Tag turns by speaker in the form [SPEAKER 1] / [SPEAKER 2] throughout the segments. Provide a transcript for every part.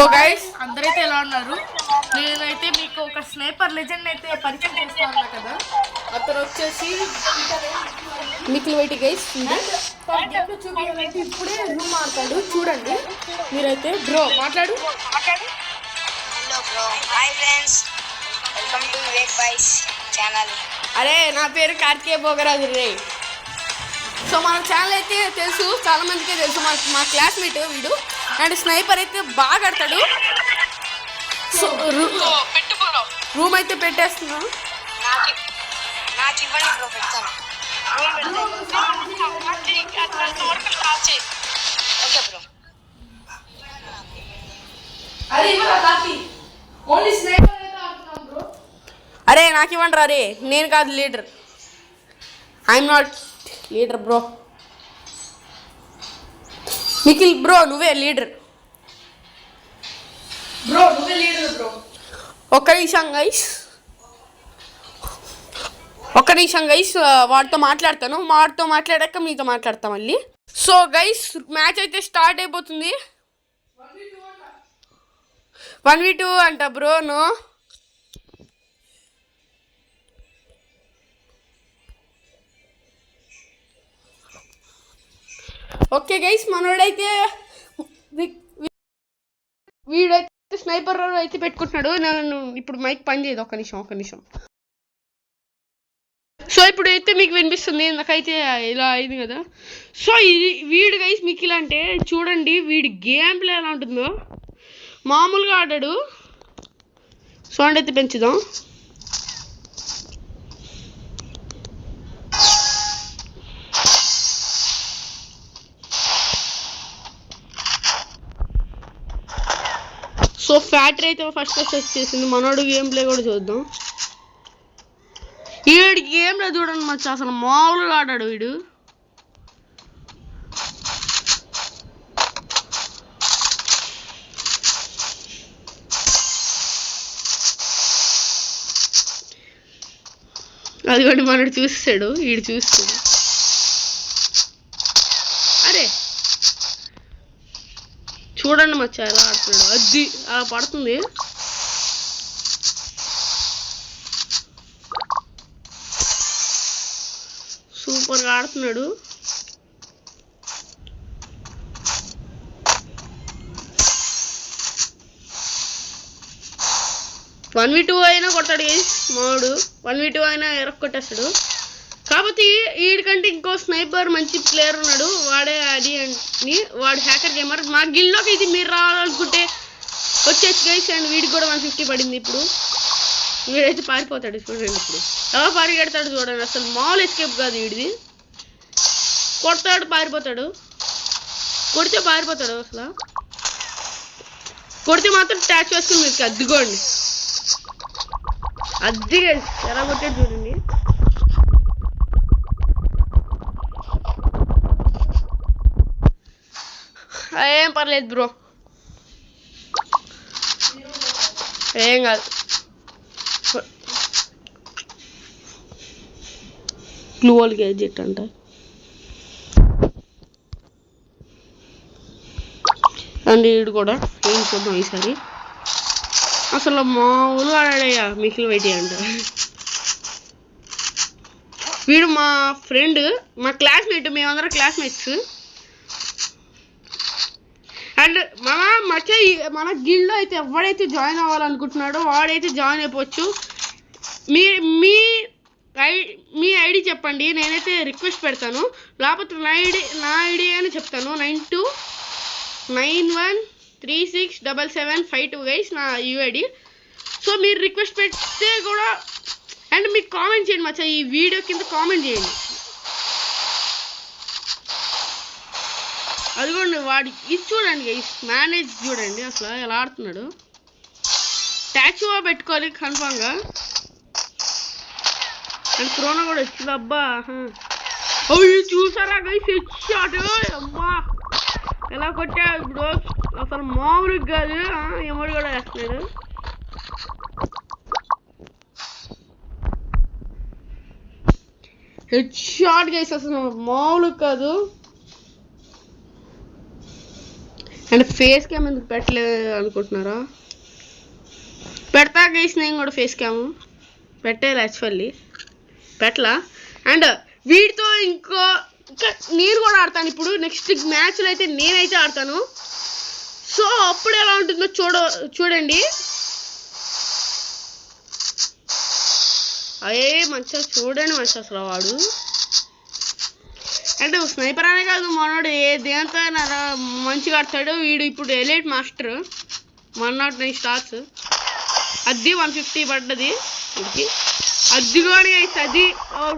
[SPEAKER 1] So guys అందరైతే ఎలా ఉన్నారు? నేనైతే మీకు ఒక స్నైపర్ లెజెండ్ అయితే పరిచయం చేస్తా ఉన్నా కదా. అతను వచ్చేసి మికిల్ వైటి గైస్. చూపించాలంటే ఇప్పుడే రూమ్ ఆడతాడు చూడండి మీరైతే. బ్రో మాట్లాడు.
[SPEAKER 2] Hello bro, hi friends, welcome to Vivek boys channel.
[SPEAKER 1] అరే నా పేరు కార్తికేయ భోగరాజు రే. సో మన ఛానల్ అయితే తెలుసు, చాలా మందికే తెలుసు. మా క్లాస్మేట్ వీడు అండ్ స్నైపర్ అయితే బాగా ఆడతాడు. సో రూమ్ అయితే పెట్టేస్తున్నాం.
[SPEAKER 2] నాకు ఇవ్వండి బ్రో, పెడతాను. Okay bro.
[SPEAKER 1] అరే నాకు ఇవ్వండి రా రే, నేను కాదు leader. I'm not leader bro. Nikhil bro నువ్వే లీడర్ బ్రో. ఒక్క నిమిషం గైస్ వాడితో మాట్లాడతాను. వాడితో మాట్లాడాక మీతో మాట్లాడతా మళ్ళీ. సో గైస్ మ్యాచ్ అయితే స్టార్ట్ అయిపోతుంది. 1v2 అంట బ్రో. నో ఓకే గైస్, మనోడైతే వీడైతే స్నైపర్ అయితే పెట్టుకుంటున్నాడు. నేను ఇప్పుడు మైక్ పని చేయదు. ఒక్క నిమిషం. సో ఇప్పుడు అయితే మీకు వినిపిస్తుంది. నాకైతే ఇలా అయింది కదా. సో ఇది వీడు గైస్ మికిల్ అంటే చూడండి, వీడి గేమ్ ప్లే ఎలా ఉంటుందో. మామూలుగా ఆడాడు. సౌండ్ అయితే పెంచుదాం. సో ఫ్యాక్టరీ అయితే ఫస్ట్ వచ్చేసింది. మనోడు గేమ్ ప్లే కూడా చూద్దాం. వీడి గేమ్ ప్లే చూడండి మచ్చ, అసలు మామూలుగా ఆడాడు వీడు. అది కూడా మనోడు చూస్తాడు, వీడు చూస్తాడు. అరే చూడండి మచ్చ ఎలా ఆడుతున్నాడు. అది అలా పడుతుంది. సూపర్గా ఆడుతున్నాడు. వన్ వి టూ అయినా కొట్టాడు గైస్ మావాడు. 1v2 అయినా ఎరక్కొట్టేస్తాడు. కాకపోతే వీడికంటే ఇంకో స్నైపర్ మంచి ప్లేయర్ ఉన్నాడు. వాడే అది అని, వాడు హ్యాకర్ గేమర్. మా గిల్లోకి ఇది మీరు రావాలనుకుంటే వచ్చేసి గైస్. అండ్ వీడికి కూడా 150 పడింది. ఇప్పుడు వీడైతే పారిపోతాడు చూడండి. ఇప్పుడు ఎలా పరిగెడతాడు చూడండి. అసలు మామూలు ఎస్కేప్ కాదు వీడిది. కొడతాడు పారిపోతాడు, కొడితే పారిపోతాడు. అసలు కొడితే మాత్రం ట్యాచ్ వేసుకుని మీకు అద్దుకోండి. అది ఎలా కొట్టాడు చూడండి. ఏం పర్లేదు బ్రో, ఏం కాదు. గ్లూవల్ గ్యాడ్జెట్ అంట. అండ్ వీడు కూడా ఏం చూద్దాం ఈసారి. అసలు మామూలుగా ఆడాడయ్యా మికిల్ వైటి అంట. వీడు మా ఫ్రెండ్, మా క్లాస్మేట్. మేమందరం క్లాస్మేట్స్. అండ్ మన గిల్డ్లో అయితే ఎవడైతే జాయిన్ అవ్వాలనుకుంటున్నాడో వాడైతే జాయిన్ అయిపోవచ్చు. మీ ఐడి చెప్పండి, నేనైతే రిక్వెస్ట్ పెడతాను. లేకపోతే నా ఐడి అని చెప్తాను. 9291367752 గైస్ నా యూఐడి. సో మీరు రిక్వెస్ట్ పెడితే కూడా అండ్ మీకు కామెంట్ చేయండి మచ్చా. ఈ వీడియో కింద కామెంట్ చేయండి. అదిగోండి వాడి ఇది చూడండి గైస్, మేనేజ్ చూడండి అసలు ఎలా ఆడుతున్నాడు. ట్యాచువా పెట్టుకోవాలి కన్ఫామ్గా. అండ్ క్రోనా కూడా వచ్చింది. అబ్బా చూసారా గైస్, హెడ్ షాట్. అమ్మా ఎలా కొట్టా ఇప్పుడు, అసలు మామూలుగా కాదు. ఎమోడు కూడా వేస్తున్నాడు. హెడ్ షాట్ గైస్, అసలు మామూలుగా కాదు. అంటే ఫేస్ క్యామ్ ఎందుకు పెట్టలేదు అనుకుంటున్నారా? పెడతా గైస్, నేను కూడా ఫేస్ క్యామ్ పెట్టాలి యాక్చువల్లీ, పెట్టలా. అండ్ వీటితో ఇంకా నేను కూడా ఆడతాను ఇప్పుడు. నెక్స్ట్ మ్యాచ్లో అయితే నేనైతే ఆడతాను. సో అప్పుడు ఎలా ఉంటుందో చూడండి. మంచిగా చూడండి అసలు వాడు అంటే స్నైపర్ అనే కాదు, మనోడు దేంతో మంచిగా ఆడతాడు. వీడు ఇప్పుడు ఎలైట్ మాస్టర్ 109 స్టార్స్. అది 150 పడ్డది వీడికి. అది కానీ అది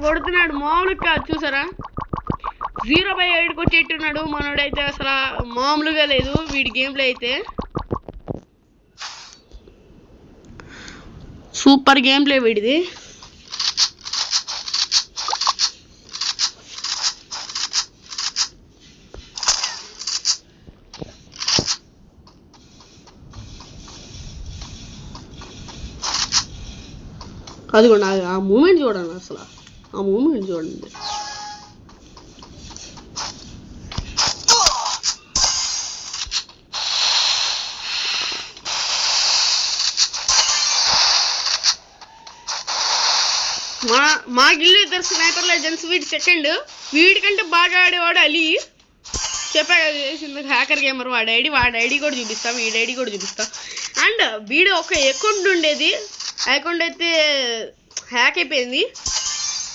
[SPEAKER 1] కొడుతున్నాడు మామూలుగా కాదు, చూసారా 0/8 కొట్టేట్టున్నాడు మనోడైతే. అసలు మామూలుగా లేదు వీడి గేమ్ ప్లే అయితే. సూపర్ గేమ్ ప్లే వీడిది. అది కూడా ఆ మూమెంట్ చూడండి, అసలు ఆ మూమెంట్ చూడండి. మా గిల్లు ఇద్దరు స్నైపర్ లెజెండ్స్. వీడి సెకండ్. వీడికంటే బాగా ఆడేవాడు అలీ. చెప్పా కదా హ్యాకర్ గేమర్ వాడి ఐడి కూడా చూపిస్తా, వీడి ఐడి కూడా చూపిస్తా. అండ్ వీడు ఒక అకౌంట్ ఉండేది, అకౌంట్ అయితే హ్యాక్ అయిపోయింది.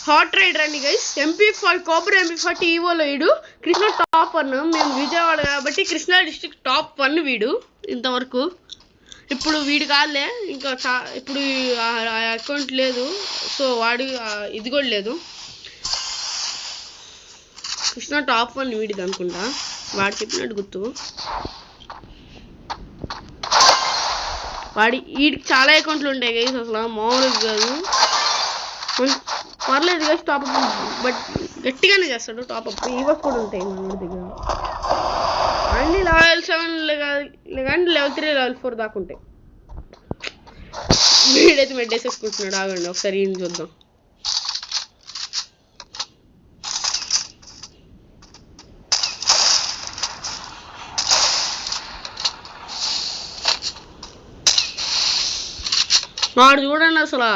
[SPEAKER 1] హాట్ రైడర్ అని గైస్. MP5 కోబ్రా MP5 ఈవోలో వీడు. కృష్ణా టాప్ 1. మేము విజయవాడ కాబట్టి కృష్ణా డిస్ట్రిక్ట్ టాప్ 1 వీడు ఇంతవరకు. ఇప్పుడు వీడు కాదులే, ఇంకా ఇప్పుడు ఆ అకౌంట్ లేదు. సో వాడు ఇది కూడా లేదు. కృష్ణా టాప్ 1 వీడిది అనుకుంటా, వాడు చెప్పినట్టు గుర్తు. వీడికి చాలా అకౌంట్లు ఉంటాయి గైస్, అసలు మామూలుగా కాదు. పర్లేదు గైస్, టాప్అప్ బట్ గట్టిగానే చేస్తాడు టాప్అప్. ఈవోస్ కూడా ఉంటాయి మన దగ్గర. అన్ని level 7 కానీ level 3 level 4 దాకా ఉంటాయి. వీడైతే మెడ్డేసేసుకుంటున్నాడు. ఆగండి ఒకసారి ఏం చూద్దాం. వాడు చూడండి అసలు.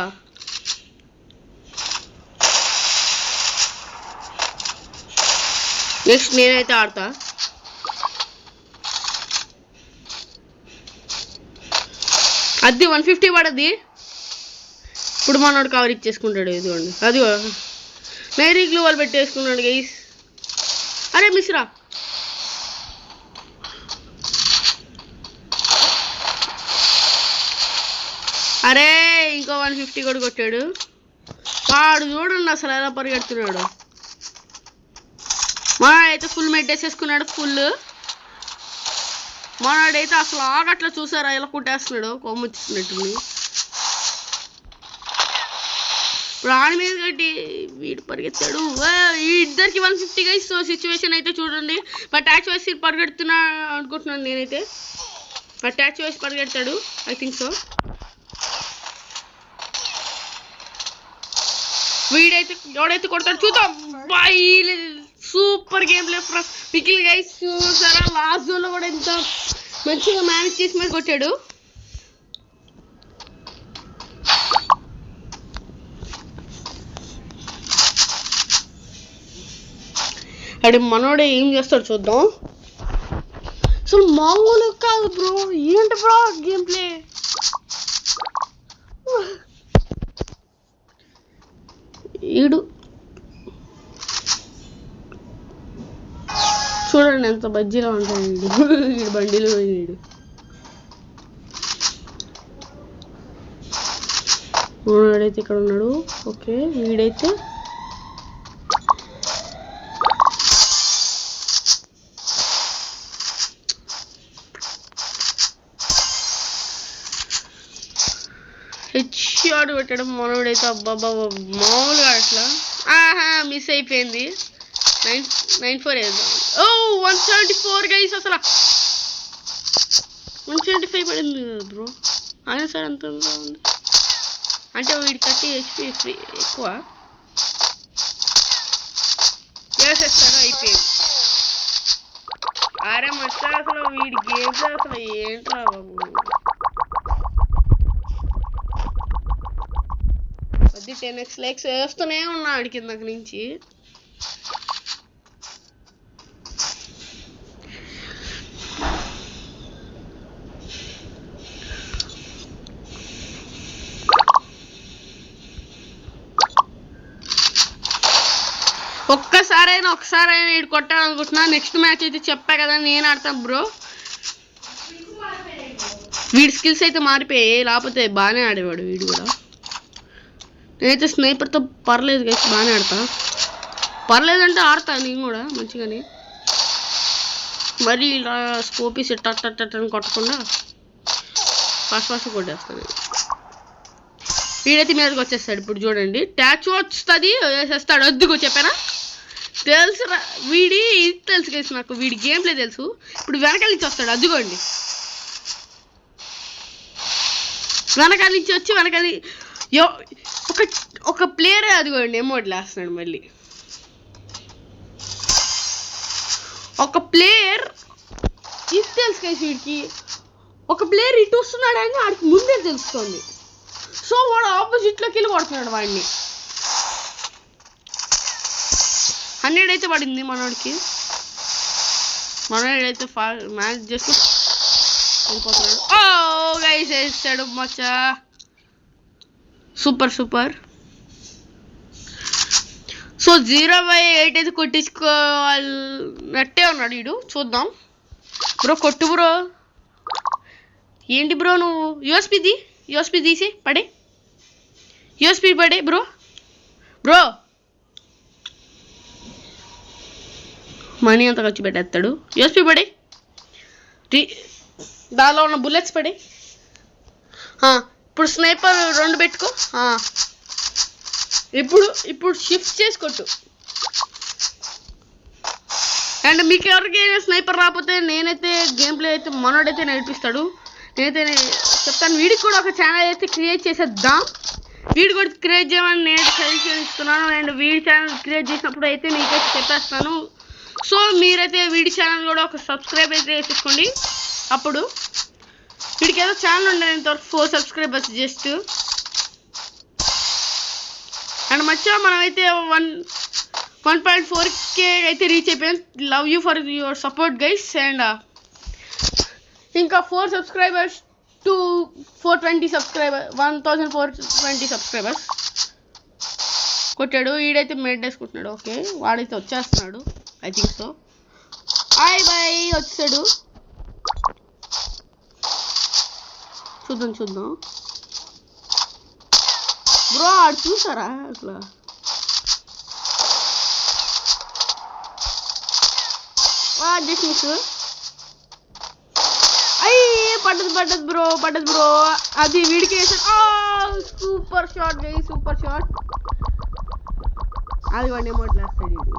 [SPEAKER 1] నెక్స్ట్ నేనైతే ఆడతా. అది 150 పడద్ది. ఇప్పుడు మనోడు కవర్ ఇచ్చేసుకుంటాడు. ఇదిగోండి, అది నైరీ గ్లూ వాళ్ళు పెట్టేసుకున్నాడు గైస్. అరే మిశ్రా, అరే ఇంకో 150 కూడా కొట్టాడు. వాడు చూడండి అసలు ఎలా పరిగెడుతున్నాడు. మనోడైతే ఫుల్ మెట్టేసేసుకున్నాడు. ఫుల్ మనోడైతే అసలు ఆగట్లా, చూసారా ఎలా కుట్టేస్తున్నాడు, కొమ్ము వచ్చినట్టుంది. ఇప్పుడు ఆడి మీద కట్టి వీడు పరిగెత్తాడు. ఈ ఇద్దరికి 150 గైస్. సో సిచ్యువేషన్ అయితే చూడండి. అటాచ్ వేసి పరిగెడుతున్నా అనుకుంటున్నాను నేనైతే. అటాచ్ వేసి పరిగెడతాడు, ఐ థింక్ సో. వీడైతే ఎవడైతే కొడతాడు చూద్దాం. Super game play pickle guys. చూసారా లాస్ట్ జోన్లో కూడా ఎంత మంచిగా మేనేజ్ చేసి మరి కొట్టాడు. అడే మనోడే ఏం చేస్తాడు చూద్దాం. అసలు మామూలు కాదు బ్రో. ఏంటి బ్రో గేమ్ ప్లే. ఈడు చూడండి ఎంత బజ్జీలో ఉంటాడు వీడు బండిలో. వీడు వాడైతే ఇక్కడ ఉన్నాడు. ఓకే వీడైతే హెడ్ పెట్టడం. మనోడైతే అబ్బాబ్బా మామూలుగా అట్లా మిస్ అయిపోయింది. 94 వేద్దాం. 174 గైస్. అసలు 175 పడింది బ్రో. అయినా సార్ అంత ఉంది అంటే వీడి 30 HP ఎక్కువ వేసేస్తారా. అయిపోయింది. అరే మచ్చా అసలు వీడి గేమ్స్ అసలు ఏంట్రా బాబు. అది 10x లైక్స్ వేస్తూనే ఉన్నా ఆడి కిందకి నుంచి. ఒకసారైనా ఇటు కొట్టాలనుకుంటున్నా. నెక్స్ట్ మ్యాచ్ అయితే చెప్పా కదా నేను ఆడతాను బ్రో. వీడి స్కిల్స్ అయితే మారిపోయాయి, లేకపోతే బాగానే ఆడేవాడు వీడు కూడా. నేనైతే స్నైపర్తో పర్లేదు కదా, బాగానే ఆడతా. పర్లేదంటే ఆడతా నేను కూడా మంచిగానే. మరి ఇలా స్కోపీస్ టట్టని కొట్టకుండా ఫాస్ట్ కొట్టేస్తాను. వీడైతే మీదకి వచ్చేస్తాడు. ఇప్పుడు చూడండి ట్యాచ్ వస్తుంది, వేసేస్తాడు. అద్దుకో చెప్పానా, తెలుసు వీడి ఇది తెలుసు కదా నాకు, వీడి గేమ్ ప్లే తెలుసు. ఇప్పుడు వెనకాల నుంచి వస్తాడు, అద్దుకోండి. వెనకాల నుంచి వచ్చి వెనకాల ఒక ప్లేయరే అదిగోండి ఎమోట్లు వేస్తున్నాడు. మళ్ళీ ఒక ప్లేయర్ ఇది తెలుసు కదా వీడికి, ఒక ప్లేయర్ ఇటు వస్తున్నాడని వాడికి ముందే తెలుస్తుంది. సో వాడు ఆపోజిట్లోకి వెళ్ళి కొడుతున్నాడు వాడిని. 100 అయితే పడింది మనోడికి. మనోడైతే మ్యాచ్ చేస్తూ వెళ్ళిపోతున్నాడు. ఓ గైస్ వేస్తాడు మచ్చా, సూపర్. సో 0/8 అయితే కొట్టించుకోవాలన్నట్టే ఉన్నాడు వీడు. చూద్దాం బ్రో, కొట్టు బ్రో. ఏంటి బ్రో నువ్వు యూఎస్పి తీసి పడే, యూఎస్పి పడే బ్రో. మనీ అంతా ఖర్చు పెట్టేస్తాడు. యూఎస్పి పడే, దానిలో ఉన్న బుల్లెట్స్ పడే. ఇప్పుడు స్నైపర్ 2 పెట్టుకో. ఇప్పుడు షిఫ్ట్ చేసి కొట్టు. అండ్ మీకు ఎవరికైనా స్నైపర్ రాకపోతే నేనైతే గేమ్ ప్లే అయితే మనోడైతే నేర్పిస్తాడు. నేనైతే చెప్తాను. వీడికి కూడా ఒక ఛానల్ అయితే క్రియేట్ చేసేద్దాం. వీడు కూడా క్రియేట్ చేయమని నేను సజెషన్ ఇస్తున్నాను. అండ్ వీడి ఛానల్ క్రియేట్ చేసినప్పుడు అయితే మీకైతే చెప్పేస్తాను. సో మీరైతే వీడి ఛానల్ కూడా ఒక సబ్స్క్రైబ్ అయితే వేసేసుకోండి. అప్పుడు వీడికి ఏదో ఛానల్ ఉండేది ఇంతవరకు 4 సబ్స్క్రైబర్స్ జస్ట్. అండ్ మధ్య మనమైతే 1.4K అయితే రీచ్ అయిపోయాం. Love you for your support guys. And ఇంకా 4 సబ్స్క్రైబర్స్ టు 420 సబ్స్క్రైబర్ 1420 సబ్స్క్రైబర్స్ కొట్టాడు. వీడైతే మెడ్ వేసుకుంటున్నాడు. ఓకే వాడైతే వచ్చేస్తున్నాడు ఐ థింక్ సో. బాయ్ వచ్చాడు. చూద్దాం బ్రో. ఆడు చూసారా అట్లా మిస్ పడ్డది బ్రో. అది వీడికి వేసాడు. సూపర్ షాట్ గై, సూపర్ షాట్. అది వాడిని ఎమోట్లు వేస్తాడు వీడు.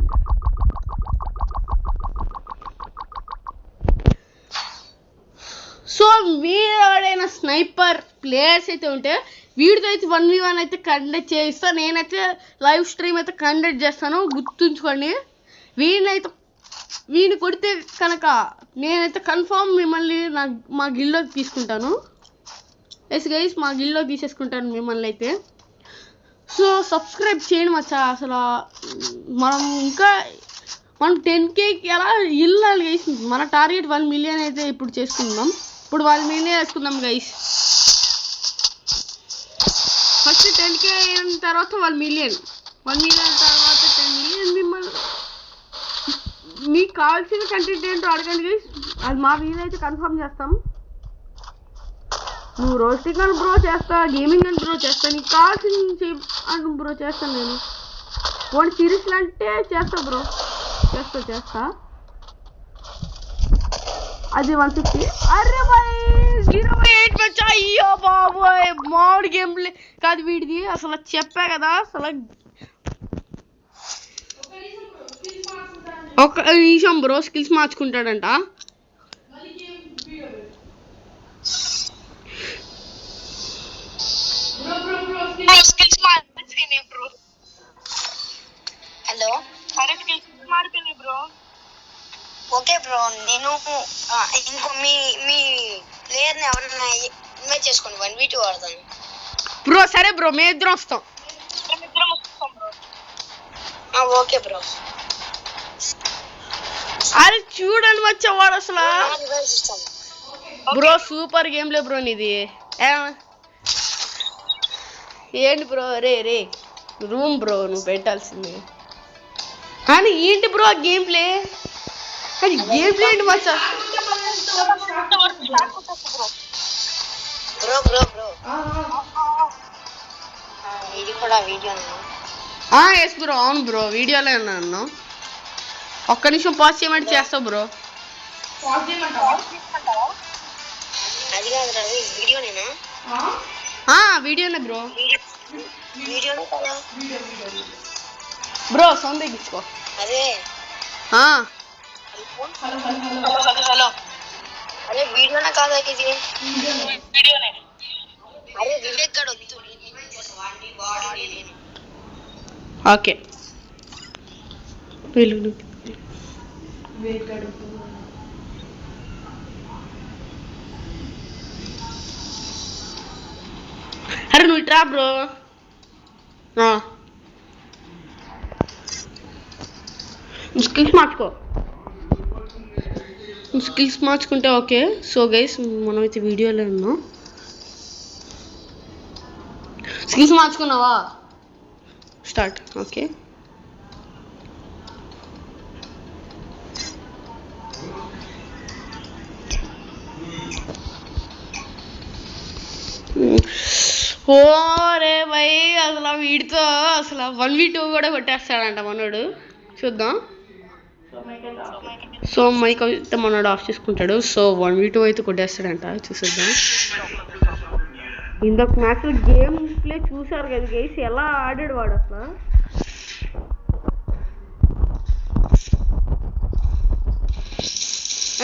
[SPEAKER 1] సో మీరు ఎవరైనా స్నైపర్ ప్లేయర్స్ అయితే ఉంటే వీడితో అయితే 1v1 అయితే కండక్ట్ చేయిస్తాను. నేనైతే లైవ్ స్ట్రీమ్ అయితే కండక్ట్ చేస్తాను, గుర్తుంచుకోండి. వీడిని కొడితే కనుక నేనైతే కన్ఫామ్ మిమ్మల్ని మా గిల్లోకి తీసుకుంటాను. ఎస్ గైస్, మా గిల్లోకి తీసేసుకుంటాను మిమ్మల్ని అయితే. సో సబ్స్క్రైబ్ చేయండి మచ్చా. అసలు మనం 10Kకి ఎలా వెళ్ళాలి గైస్. మన టార్గెట్ 1 మిలియన్ అయితే ఇప్పుడు చేసుకుందాం. ఇప్పుడు 1 మిలియన్ వేసుకుందాం గైస్. ఫస్ట్ 10K అయిన తర్వాత 1 మిలియన్ తర్వాత 10 మిలియన్. మిమ్మల్ని మీకు కావాల్సిన కంటెంట్ ఏంటో అడగండి గైస్, అది మా వీలైతే కన్ఫర్మ్ చేస్తాం. నువ్వు రోస్టింగ్ అని బ్రో చేస్తా, గేమింగ్ అని బ్రో చేస్తా, నీకు కావాల్సింది అని బ్రో చేస్తాను నేను. వాడి సిరీస్లు అంటే చేస్తా బ్రో, చేస్తా. అది 150. అరే బాయ్ 0/8 వచ్చా. అయ్యో బాబోయ్, మామిడి గేమ్ ప్లే కాదు వీడిది. అసలు చెప్పా కదా, అసలు ఒక నిమిషం బ్రో, స్కిల్స్ మార్చుకుంటాడంట.
[SPEAKER 2] హలో, ఓకే బ్రో, నేను నువ్వు ఇంకో మీ ప్లేయర్ని ఎవరైనా ఇన్వైట్ చేసుకోండి 1v2 ఆడతాను
[SPEAKER 1] బ్రో సరే బ్రో మేము ఇద్దరం వస్తాం
[SPEAKER 2] ఓకే బ్రో
[SPEAKER 1] అది చూడండి వచ్చేవాడు అసలు బ్రో సూపర్ గేమ్ లే బ్రో నీది ఏంటి బ్రో రే రూమ్ బ్రో నువ్వు పెట్టాల్సింది కానీ ఏంటి బ్రో గేమ్ ప్లే అది గేమ్ ప్లే ఏంటి మచ్చా
[SPEAKER 2] బ్రో ఇది కూడా వీడియో
[SPEAKER 1] ఎస్ బ్రో అవును బ్రో వీడియోలో ఉన్నాను ఒక్క నిమిషం పాజ్ చేయమంటే చేస్తావు బ్రో
[SPEAKER 2] అది కాదు వీడియోనేనా
[SPEAKER 1] వీడియోనే బ్రో
[SPEAKER 2] వీడియోనే కదా
[SPEAKER 1] బ్రో సౌండ్ తగ్గించుకో
[SPEAKER 2] అదే
[SPEAKER 3] హలో
[SPEAKER 2] అరే వీడియోనా కాదా ఇది
[SPEAKER 3] వీడియోనే
[SPEAKER 2] అరే వివేక్ గడు వద్దు
[SPEAKER 1] ఓకే అరే నువ్వు ఇట్రా బ్రో స్కిల్స్ మార్చుకో స్కిల్స్ మార్చుకుంటే ఓకే సో గైస్ మనమైతే వీడియోలో ఉన్నాం స్కిల్స్ మార్చుకున్నావా స్టార్ట్ ఓకే ఓరే భయ్ అసలు వీడితో అసలు 1v2 కూడా కొట్టేస్తాడంట మనోడు చూద్దాం సో మైక్ అయితే మనోడు ఆఫ్ చేసుకుంటాడు సో 1v2 అయితే కొట్టేస్తాడంట చూసేద్దాం ఇంకొక మ్యాచ్లో గేమ్ ప్లే చూసారు కదా గైస్ ఎలా ఆడాడు వాడు అసలు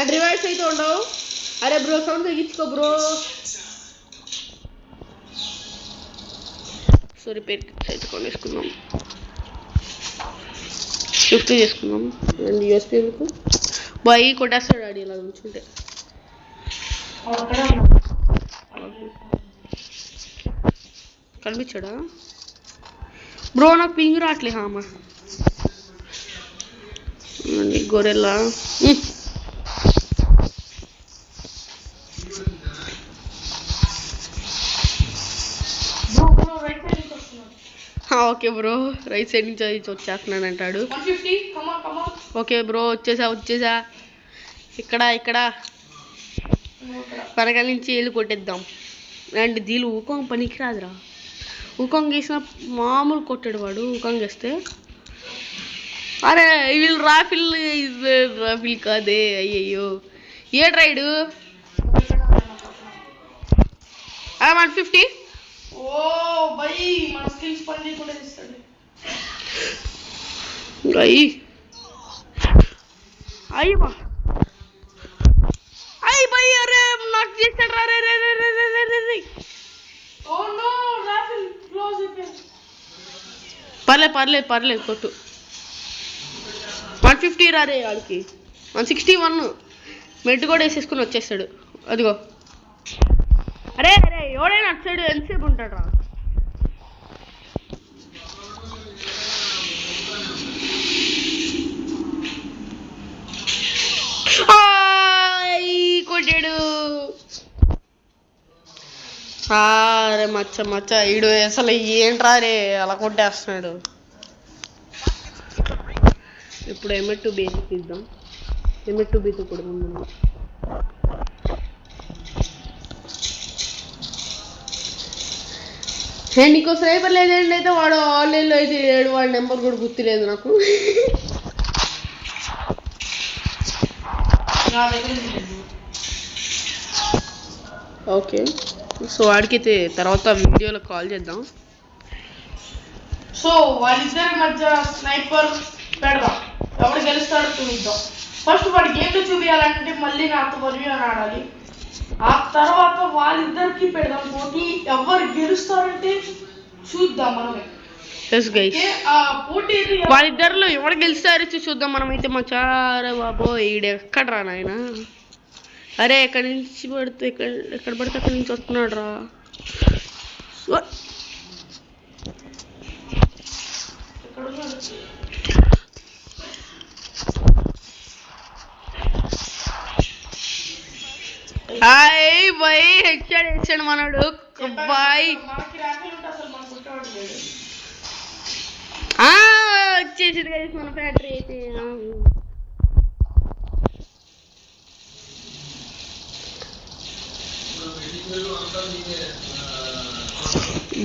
[SPEAKER 1] అండ్ రివర్స్ అయితే ఉండవు అరే బ్రో సౌండ్ తగ్గించుకో బ్రో సో రిపేర్ కిట్స్ అయితే కొనేసుకుందాం షిఫ్ట్ చేసుకుందాం అండ్ యూఎస్పీ ఎందుకు బాయ్ కొట్టేస్తాడు ఆడి ఇలా ఉంచుంటే కనిపించాడా బ్రో నాకు పింగ్ రావట్లే అమ్మ గొరెల్లా ఓకే బ్రో రైట్ సైడ్ నుంచి వచ్చేస్తున్నాను అంటాడు ఓకే బ్రో వచ్చేసా ఇక్కడ వెనకాల నుంచి వెళ్ళి కొట్టేద్దాం అండ్ దీని ఊకాంగ్ పనికి రాదురా ఊకాంగ్ వేసిన మామూలు కొట్టాడు వాడు ఊకాంగ్ వేస్తే అరే వీళ్ళు రాఫిల్ కాదే అయ్యయ్యో ఏ రైడు 150
[SPEAKER 3] ఓ బై మన స్కిల్స్ పని చేయకుండా చేస్తాడు
[SPEAKER 1] అయ్యి బై అరే నాకు చేస్తాడు రా రే
[SPEAKER 3] ఓ నో రాఫిల్ క్లోజ్ అయిపోయింది
[SPEAKER 1] పర్లేదు కొట్టు 150 రారే వాడికి 161 మెడ్ కూడా వేసేసుకుని వచ్చేస్తాడు అదిగో అరే ఎవడైనా అటు సైడ్ ఎంతసేపు ఉంటాడు రా కొట్టాడు అరే మచ్చ ఈడు అసలు ఏంట్రా రే అలా కొట్టేస్తున్నాడు ఇప్పుడు M2 బేసిక్ ఇద్దాం M2 బీతో కూడా ముందు నీకు స్నైపర్ లేదండి అయితే వాడు ఆన్లైన్లో అయితే లేడు వాడి నెంబర్ కూడా గుర్తులేదు నాకు ఓకే సో వాడికైతే తర్వాత వీడియోలో కాల్ చేద్దాం
[SPEAKER 3] సో వాళ్ళిద్దరి మధ్య స్నైపర్ పెడదాం ఎవరు గెలుస్తాడో చూద్దాం ఫస్ట్ వాడి గేమ్లో చూపించాలంటే మళ్ళీ నాతో వర్యూ అని ఆడాలి ఆ తర్వాత వాళ్ళిద్దరికి పెడదాం పోటీ ఎవరు గెలుస్తారంటే చూద్దాం మనమే
[SPEAKER 1] ఎస్ గైస్
[SPEAKER 3] పోటీ
[SPEAKER 1] వాళ్ళిద్దరిలో ఎవరు గెలుస్తారో చూద్దాం మనమైతే మా చారే బాబో ఈడ ఎక్కడ రా నాయన అరే ఎక్కడి నుంచి పడితే ఎక్కడ పడితే అక్కడి నుంచి వస్తున్నాడు రా హాయ్ బాయ్ హెచ్చాడు మనడు బాయ్ వచ్చేసింది గైస్ మన ఫ్యాక్టరీ అయితే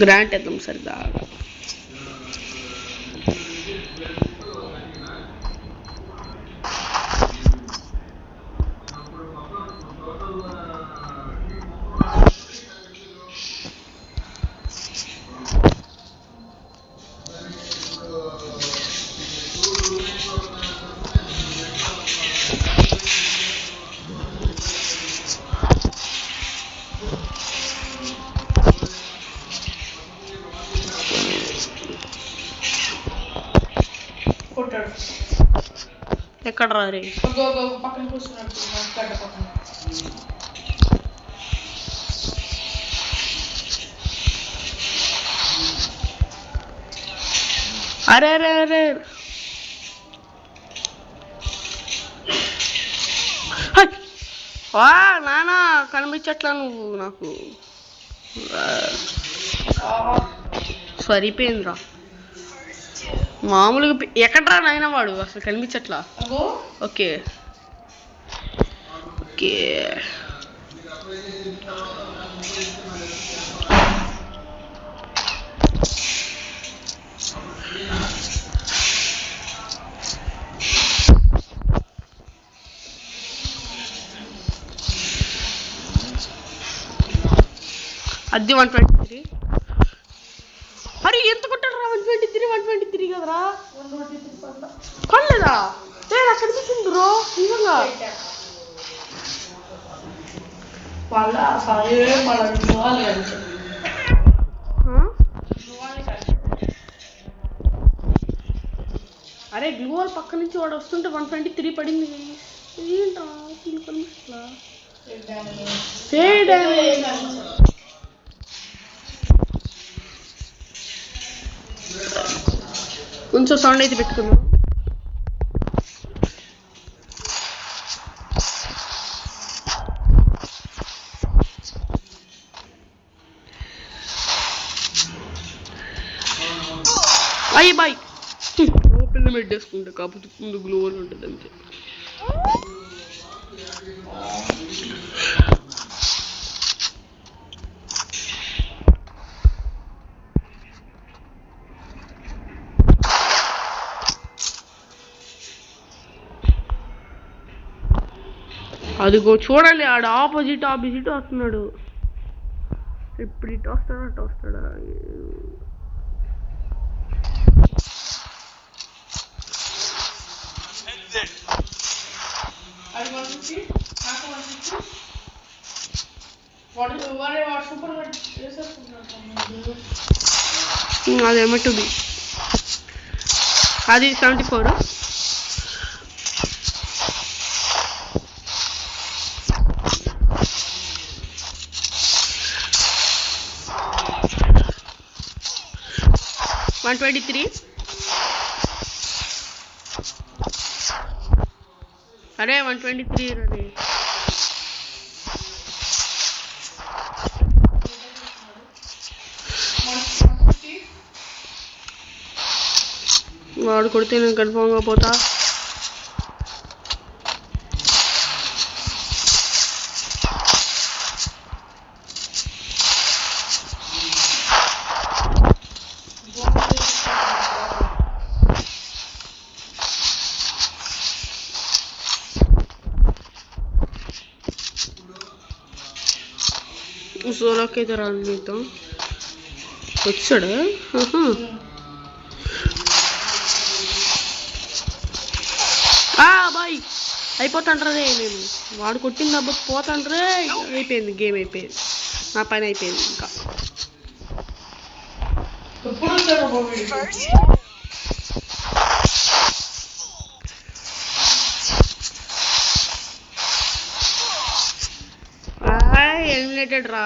[SPEAKER 1] గ్రాంట్ వేద్దాం సరిదా
[SPEAKER 3] కొట్టాడు
[SPEAKER 1] ఎక్కడ రా రే
[SPEAKER 3] పక్కన కూర్చున్నాడు పక్కన
[SPEAKER 1] అరే అరే అరే వా నానా కనిపించట్లా నువ్వు నాకు సరిపోయిందిరా మామూలుగా ఎక్కడ్రా నాయన వాడు అసలు కనిపించట్లా ఓకే ఓకే అది 123 అరే ఎంత కొట్టాడు రా 123 కదరా కొనలేదా లేదా కనిపిస్తుంది బ్రో నిజంగా అరే గ్లూవాల్ పక్క నుంచి వాడు వస్తుంటే 123 పడింది ఏంటా కనిపిస్తా కొంచెం సౌండ్ అయితే పెట్టుకుందాం అయ్యి బాయ్ ఓపెన్ మెడ్ వేసుకుంటా కాకపోతే ముందు గ్లోవల్ ఉంటుంది అంతే అదిగో చూడండి ఆడ ఆపోజిట్ వస్తున్నాడు ఇప్పుడు ఇటు వస్తాడా అటు వస్తాడా అదేమో టుబి అది 74 123 అరే 123 రే వాడు కొడితే నేను కన్ఫామ్గా పోతా సోలోకి అయితే రాను మీతో వచ్చాడా బాయ్ అయిపోతాండ్రే నేను వాడు కొట్టిన దెబ్బ పోతాండ్రే అయిపోయింది గేమ్ అయిపోయింది నా పని అయిపోయింది ఇంకా
[SPEAKER 3] ఎప్పుడు వచ్చాడు బాబు వీడికి?
[SPEAKER 1] ఎలిమినేటెడ్ రా.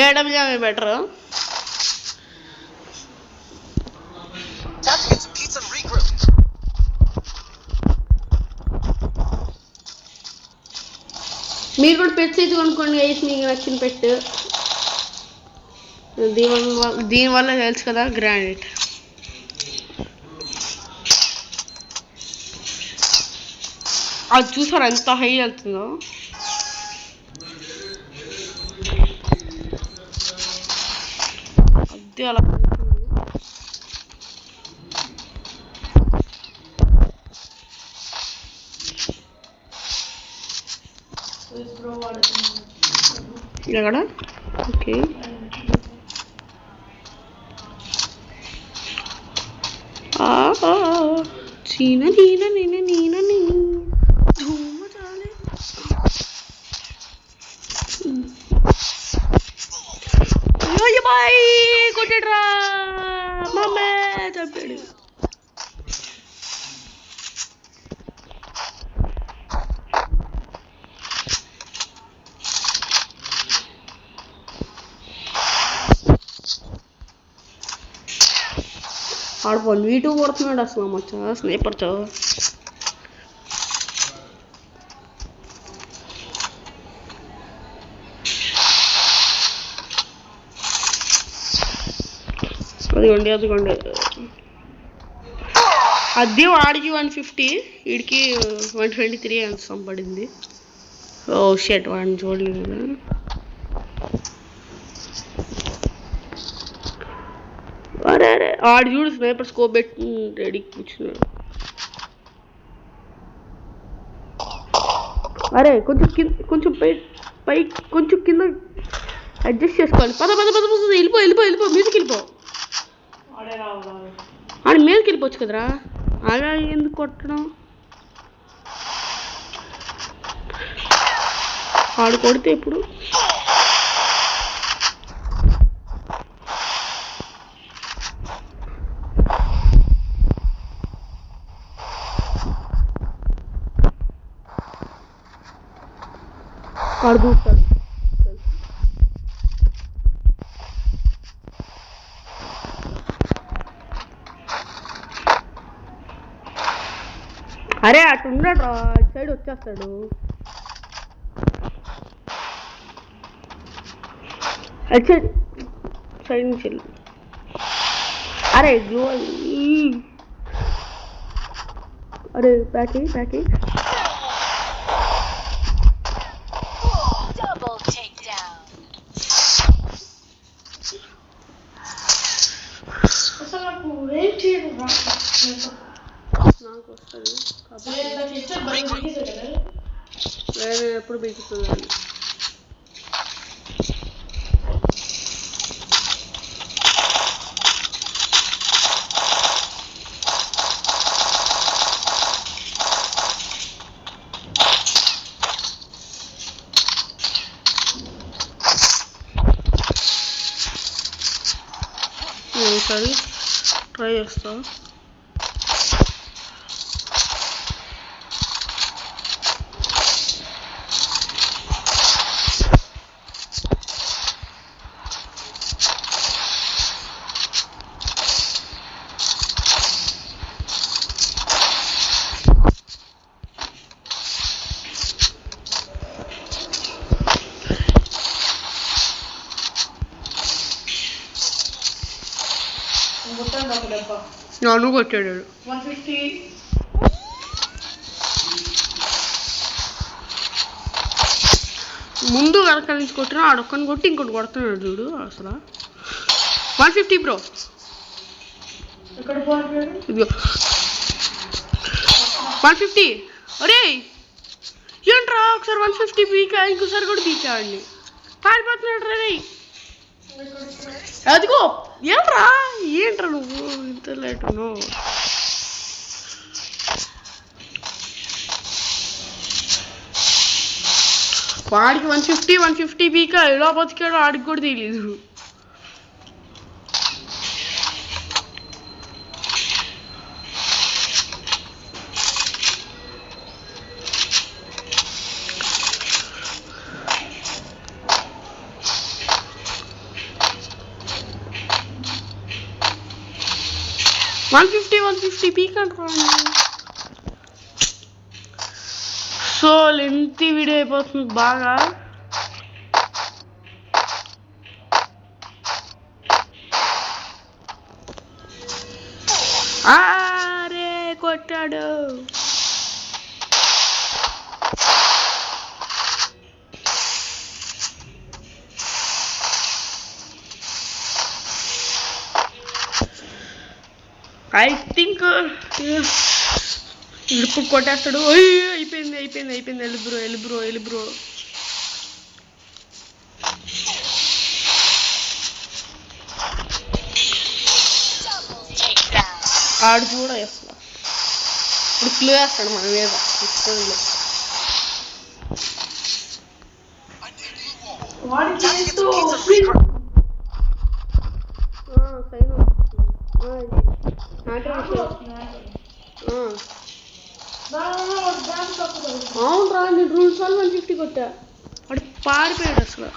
[SPEAKER 1] ఏడబ్ల్యూ బెటర్. మీరు కూడా పెట్స్ అయితే కొనుక్కోండి గైస్, మీకు నచ్చిన పెట్. దీనివల్ల తెలుసు కదా గ్రానైట్. అది చూసారా ఎంత హై వెళ్తుందో. అది అలా ఎక్కడ. ఓకే చీన నీన నీన నీన నీ ధూమ చాలే. అయ్యో బాయ్ కొట్టాడురా, మమ్మే చంపాడు. ఆడు 1v2 కొడుతున్నాడు అసలు మచ్చా స్నైపర్తో. అదిగోండి అది వాడికి 150, వీడికి 123 అంత పడింది. ఓ షెట్, వాడిని చూడలేదు కదా. అరే అరే ఆడు చూడు స్నైపర్ స్కోప్ పెట్టి రెడీకి కూర్చున్నాడు. అరే కొంచెం పై కొంచెం కింద అడ్జస్ట్ చేసుకోవాలి. పద వెళ్ళిపో మీదకి వెళ్ళిపో. ఆడ మీదకి వెళ్ళిపోవచ్చు కదరా, అలా ఎందుకు కొట్టడం. ఆడు కొడితే ఇప్పుడు ఆడు దూకుతాడు. అరే అటు ఉన్నాడు రా, అటు సైడ్ వచ్చేస్తాడు. అటు సైడ్ నుంచి వెళ్ళు. అరే అరే ప్యాకింగ్
[SPEAKER 3] అసలు నాకు ఏం చేయదు
[SPEAKER 1] నాకు వస్తుంది.
[SPEAKER 3] కదా
[SPEAKER 1] వేరే ఎప్పుడు బీగుతుంది. ఒకసారి ట్రై చేస్తా. నన్ను కొట్టాడు
[SPEAKER 3] 150.
[SPEAKER 1] ముందు వెనక నుంచి కొట్టినా ఆడొక్కని కొట్టి ఇంకోటి కొడుతున్నాడు చూడు అసలు. 150 బ్రో.
[SPEAKER 3] ఎక్కడ పోయాడు?
[SPEAKER 1] ఇదిగో 150. అరే ఏంట్రా ఒకసారి 150 పీకా, ఇంకోసారి కూడా పీకాండి. పారిపోతున్నాడు రే. అదిగో ఏంట్రా నువ్వు ఇంత లేట్ ఉన్నావు. వాడికి 150 పీక ఎలా బతికాడో ఆడికి కూడా తెలియదు. వన్ ఫిఫ్టీ పీక్ అంటారు. సో లెంతీ వీడియో అయిపోతుంది బాగా. అరే కొట్టాడు. ఐ థింక్ ఇప్పుడు కొట్టేస్తాడు. అయిపోయింది. వెళ్ళి బ్రో. ఆడు చూడ అసలు ఇప్పుడు క్లూ వేస్తాడు మన మీద. అవునరా నేను రూల్స్ వల్ల 150 కొట్టా. వాడు పారిపోయాడు అసలు.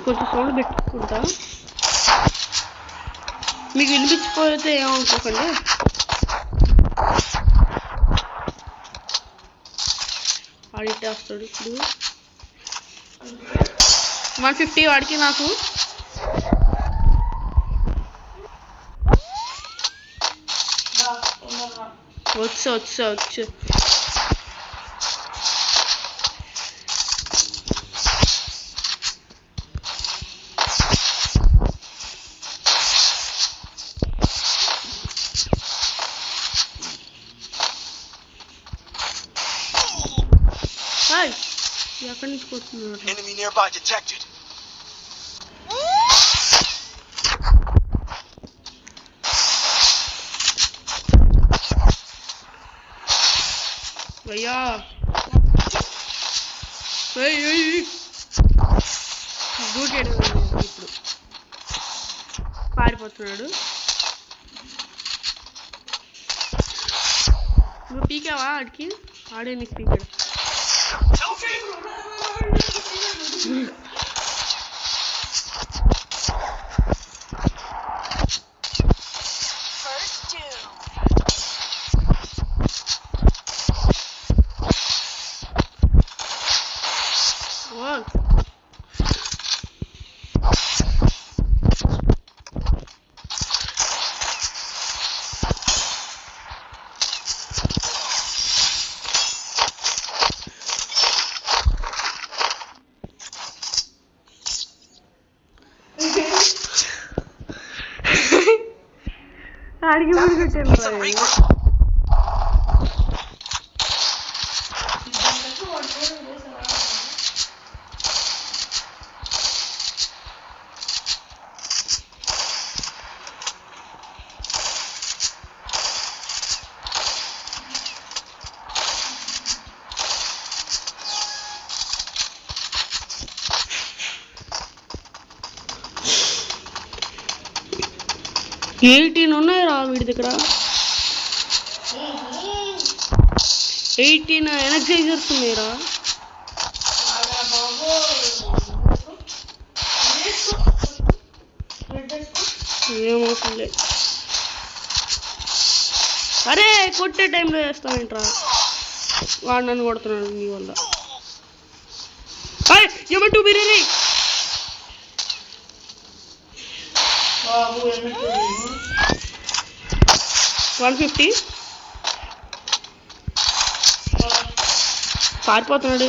[SPEAKER 1] కొంచెం సౌండ్ పెట్టుకుంటా, మీకు వినిపించిపోతే ఏమనుకోకండి. ఆడిట్టేస్తాడు ఇప్పుడు. 150 వాడికి నాకు. వచ్చు. ఎక్కడి నుంచి కొడుతున్నాడు?
[SPEAKER 4] Enemy nearby detected.
[SPEAKER 1] భయ్యా దూకాడు. ఇప్పుడు పారిపోతున్నాడు. నువ్వు పీకావా ఆడికి? ఆడే నీకు పీకాడు. ఆడికి ముందు కొట్టాను. ఎయిటీన్ ఉన్నాయి రా వీడి దగ్గర. 18 ఎనర్జైజర్స్ ఉన్నాయిరా. ఏమవుతుంది లేదు. అరే కొట్టే టైంలో చేస్తావేంట్రా? వాడు నన్ను కొడుతున్నాడు నీ వల్ల. ఏమంటూ బిర్యానీ 150 పారిపోతున్నాడు.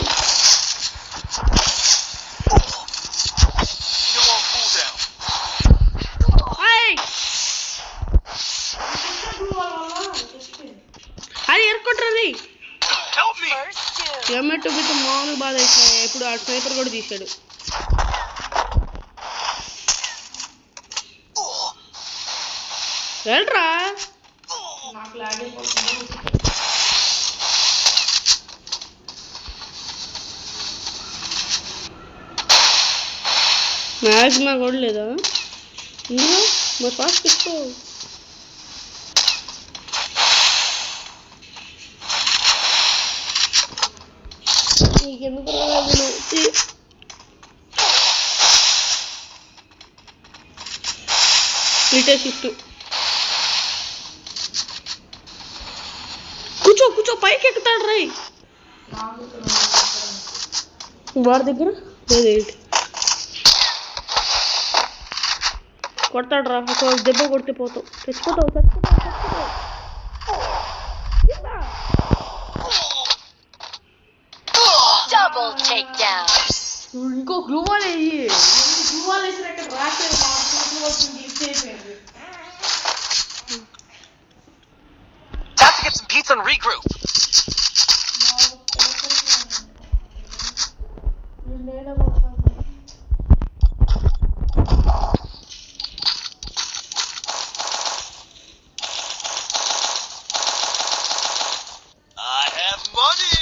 [SPEAKER 1] అది ఎరుక్కుంటుంది. ఎమ్మెట్టు బిడ్డ మామూలు బాధ అయిపోయాయి. ఇప్పుడు ఆ స్నైపర్ కూడా తీశాడు. వెళ్ళరా మ్యాగ్మా కూడా లేదా ఇందులో మరి ఫాస్ట్ తీసుకో. నీకెందుకు రాదు ఇటే షిఫ్ట్. కూర్చో కూర్చో పైకి ఎక్కుతాడు రై వాడి దగ్గర లేదేంటి కొడతాడు రా. ఒక దెబ్బ కొడితే పోతావు చచ్చిపోతావు చచ్చిపోతావు.
[SPEAKER 2] Double takedown.
[SPEAKER 1] ఇంకో గ్లూవాల్ వేయి.
[SPEAKER 3] గ్లూవాల్ వేసినాక రాత్రి వచ్చింది అయిపోయింది.
[SPEAKER 4] Time to get some pizza and regroup. I have money.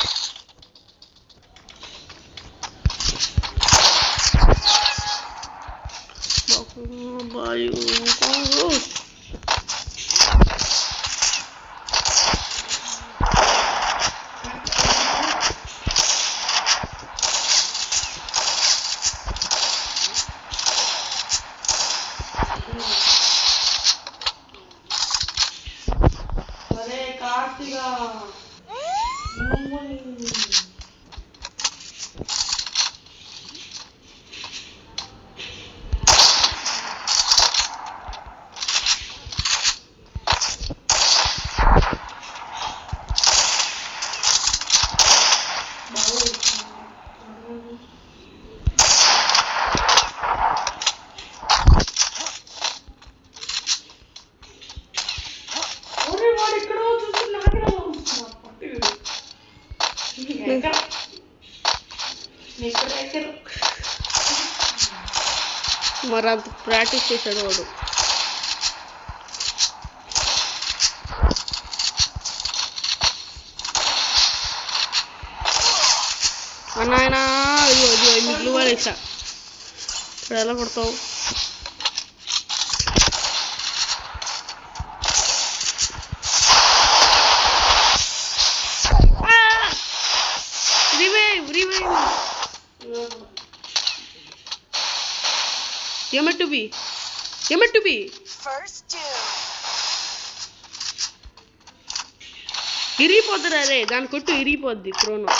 [SPEAKER 3] అరే కార్తీక
[SPEAKER 1] మరి అంత ప్రాక్టీస్ చేశాడు వాడు. అన్నాయన మిడ్లు వాళ్ళు వేసా ఇప్పుడు ఎలా కొడతావు? Revive revive. ఏమట్టు బి ఏమట్టు బి
[SPEAKER 2] First two.
[SPEAKER 1] ఇరిగిపోద్దిరా రే దాని కొట్టు ఇరిగిపోద్ది క్రోనో.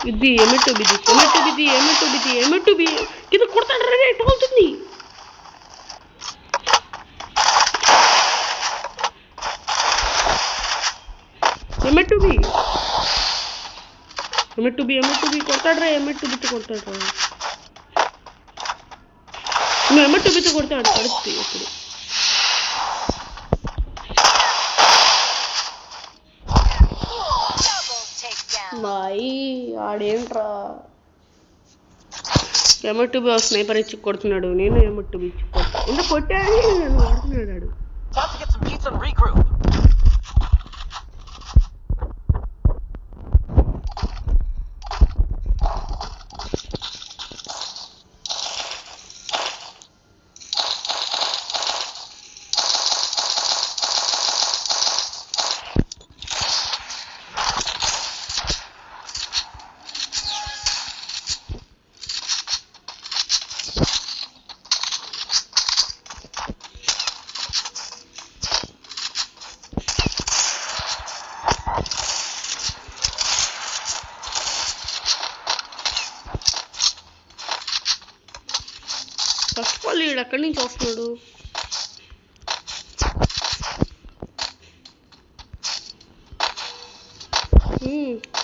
[SPEAKER 1] ఇది ఏమట్టు బిది ఏమట్టు బిది ఏమట్టు బిది ఏమట్టు బి కింద కొడతాడు రే ఎట్టుకుంటుంది. ఎమ్మెట్టు బి కొడతాడు రా. ఎమ్మెట్టు బిత్తి కొడతాడు రా. నువ్వు ఎమ్మెట్టు బిత్తి కొడతాడు పడుతుంది ఇప్పుడు.
[SPEAKER 2] Double takedown.
[SPEAKER 1] బాయ్ ఆడేంట్రా ఎమ్మెట్టు బి స్నైపర్ ఇచ్చి కొడుతున్నాడు. నేను ఎమ్మెట్టు బి ఇచ్చి కొడతా ఎంత కొట్టాడు నన్ను ఆడుతున్నాడు.
[SPEAKER 4] Time to get some pizza and regroup.
[SPEAKER 1] First of all వీడు ఎక్కడి నుంచి వస్తున్నాడు?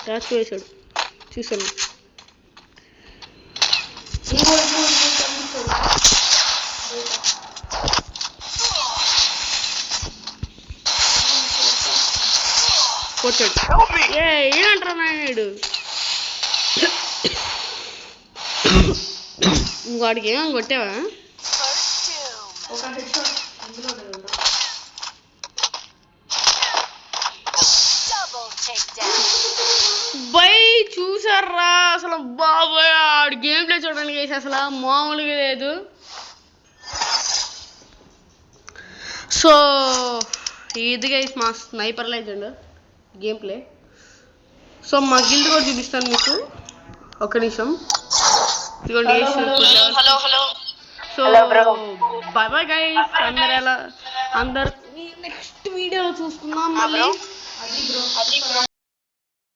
[SPEAKER 1] టాచ్ వేశాడు చూసాను. కొట్టాడు. ఏంట్రా నాయుడు ఇంకోటికి ఏమని కొట్టావా?
[SPEAKER 2] First two.
[SPEAKER 3] ఒక హెడ్ షాట్ అందులో లేదు.
[SPEAKER 2] Double takedown.
[SPEAKER 1] బై చూసారా అసలు బాబాయ్ ఆడి గేమ్ ప్లే చూడడానికి వేసి అసలు మామూలుగా లేదు. సో ఇది గైస్ మా sniper legend game play. So మా గిల్డ్ కూడా చూపిస్తాను మీకు ఒక నిమిషం. ఇదిగోండి సో బాయ్ బాయ్ గైస్. అందరు నెక్స్ట్ వీడియోలో చూసుకుందాం మళ్ళీ.
[SPEAKER 3] అది బ్రో